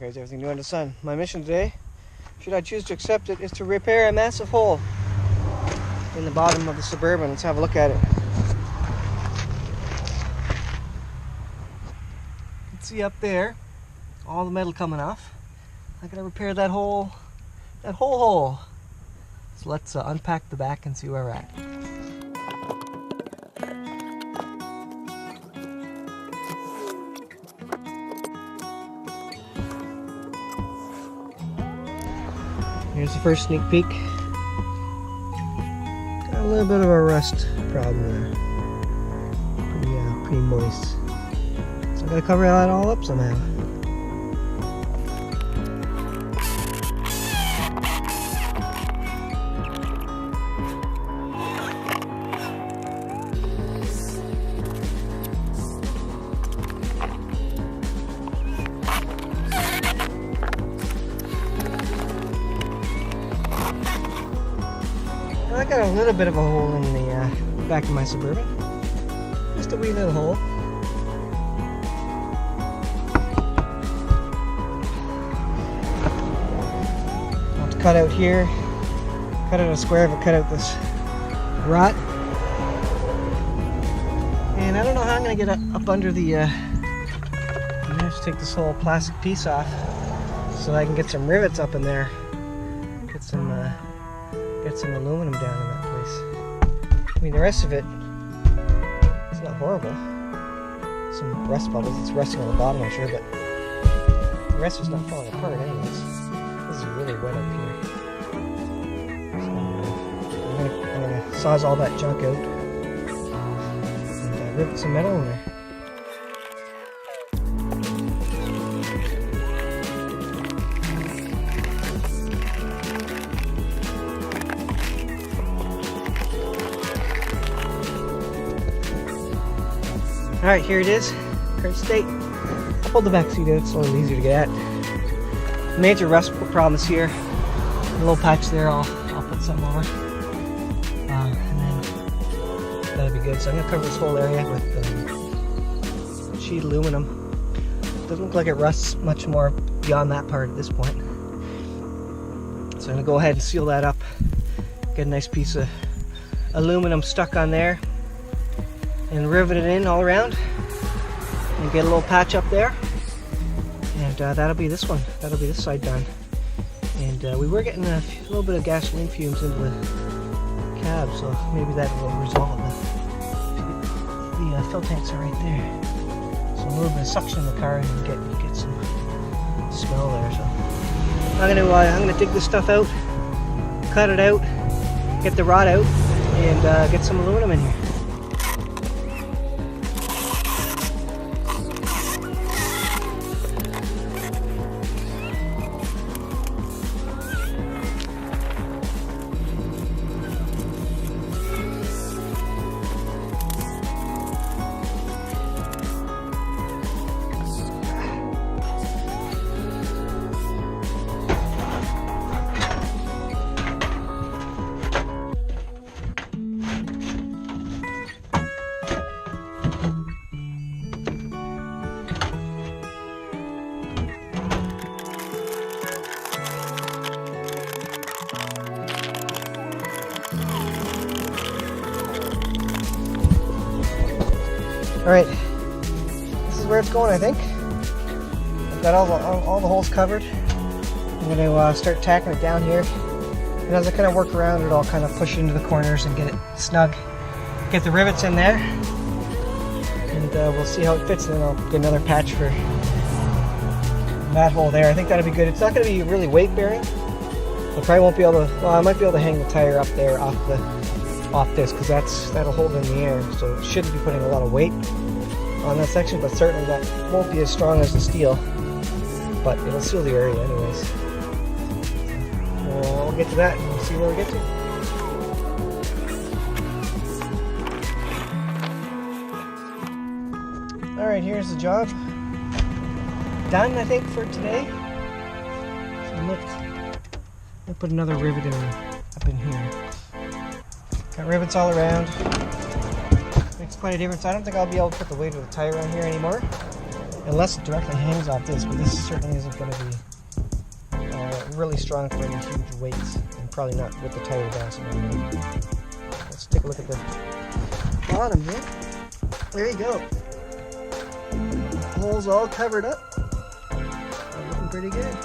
guys, everything new under the sun. My mission today, should I choose to accept it, is to repair a massive hole in the bottom of the Suburban. Let's have a look at it. You can see up there, all the metal coming off. I gotta repair that whole hole. So let's unpack the back and see where we're at. Here's the first sneak peek. Got a little bit of a rust problem there. Pretty moist. So I gotta cover that all up somehow. I got a little bit of a hole in the back of my Suburban. Just a wee little hole. I'll have to cut out here, cut out a square, but cut out this rot. And I don't know how I'm going to get up under the, I'm going to have to take this whole plastic piece off so I can get some rivets up in there. Get some aluminum down in that place. I mean, the rest of it, it's not horrible. Some rust bubbles, it's rusting on the bottom, I'm sure, but the rest is not falling apart anyways. This is really wet up here. So I'm gonna saws all that junk out and rivet some metal in there. Alright, here it is, current state. Hold the back seat out, it's a little easier to get at. Major rust problems here. A little patch there, I'll put something over. And then that'll be good. So I'm going to cover this whole area with sheet aluminum. Doesn't look like it rusts much more beyond that part at this point. So I'm going to go ahead and seal that up. Get a nice piece of aluminum stuck on there. And rivet it in all around and get a little patch up there, and that'll be this one. That'll be this side done. And we were getting a little bit of gasoline fumes into the cab, so maybe that will resolve it. The fill tanks are right there, so a little bit of suction in the car and you get some smell there. So I'm gonna dig this stuff out, cut it out, get the rod out, and get some aluminum in here. Alright, this is where it's going, I think. I've got all the holes covered. I'm going to start tacking it down here. And as I kind of work around it, I'll kind of push it into the corners and get it snug. Get the rivets in there. And we'll see how it fits, and then I'll get another patch for that hole there. I think that'll be good. It's not going to be really weight bearing. I probably won't be able to, well, I might be able to hang the tire up there off this, because that'll hold in the air, so it shouldn't be putting a lot of weight on that section, but certainly that won't be as strong as the steel, but it'll seal the area anyways. We'll get to that and we'll see where we get to. Alright, here's the job done, I think, for today. So let's put another rivet in up in here. Got rivets all around. Makes quite a difference. I don't think I'll be able to put the weight of the tire on here anymore. unless it directly hangs off this, but this certainly isn't going to be really strong for any huge weights, and probably not with the tire bouncing around. Let's take a look at the bottom here. There you go. The hole's all covered up. Looking pretty good.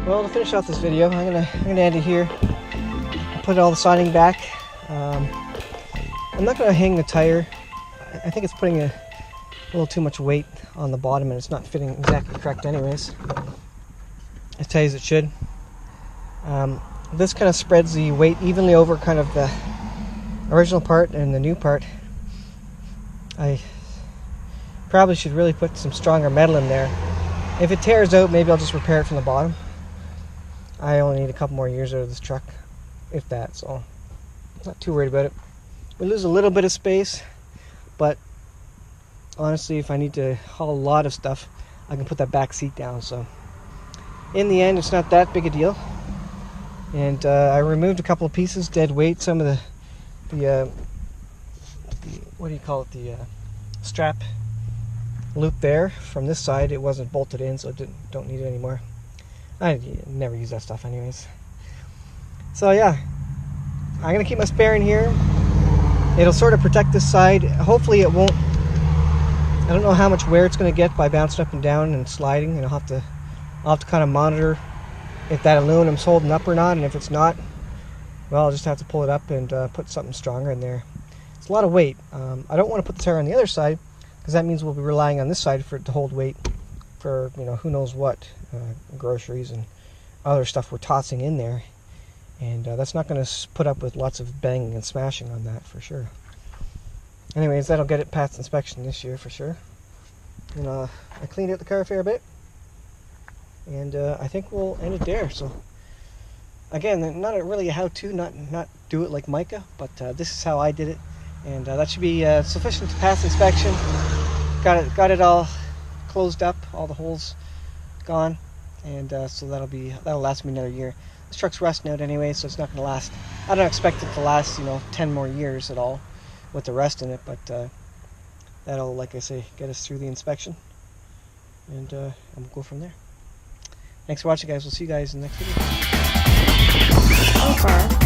Well, to finish off this video, I'm gonna end it here. Put all the siding back. I'm not gonna hang the tire. I think it's putting a little too much weight on the bottom, and it's not fitting exactly correct, anyways. It tells it should. This kind of spreads the weight evenly over kind of the original part and the new part. I probably should really put some stronger metal in there. If it tears out, maybe I'll just repair it from the bottom. I only need a couple more years out of this truck, if that, so I'm not too worried about it. We lose a little bit of space, but honestly, if I need to haul a lot of stuff, I can put that back seat down. So in the end, it's not that big a deal. And I removed a couple of pieces, dead weight, some of the what do you call it, the strap loop there from this side. It wasn't bolted in, so don't need it anymore. I never use that stuff anyways. So yeah, I'm gonna keep my spare in here. It'll sort of protect this side. Hopefully it won't. I don't know how much wear it's gonna get by bouncing up and down and sliding, and I'll have to kind of monitor if that aluminum's holding up or not, and if it's not, well, I'll just have to pull it up and put something stronger in there. It's a lot of weight. I don't want to put the tire on the other side, because that means we'll be relying on this side for it to hold weight for, you know, who knows what, groceries and other stuff we're tossing in there, and that's not going to put up with lots of banging and smashing on that for sure. Anyways, that'll get it past inspection this year for sure. And I cleaned out the car a fair bit, and I think we'll end it there. So again, not really a how-to, not do it like Micah, but this is how I did it, and that should be sufficient to pass inspection. Got it all closed up, all the holes gone, and so that'll last me another year. This truck's rusting out anyway, so it's not going to last. I don't expect it to last, 10 more years at all with the rust in it, but that'll, like I say, get us through the inspection, and we'll go from there. Thanks for watching, guys. We'll see you guys in the next video. So far,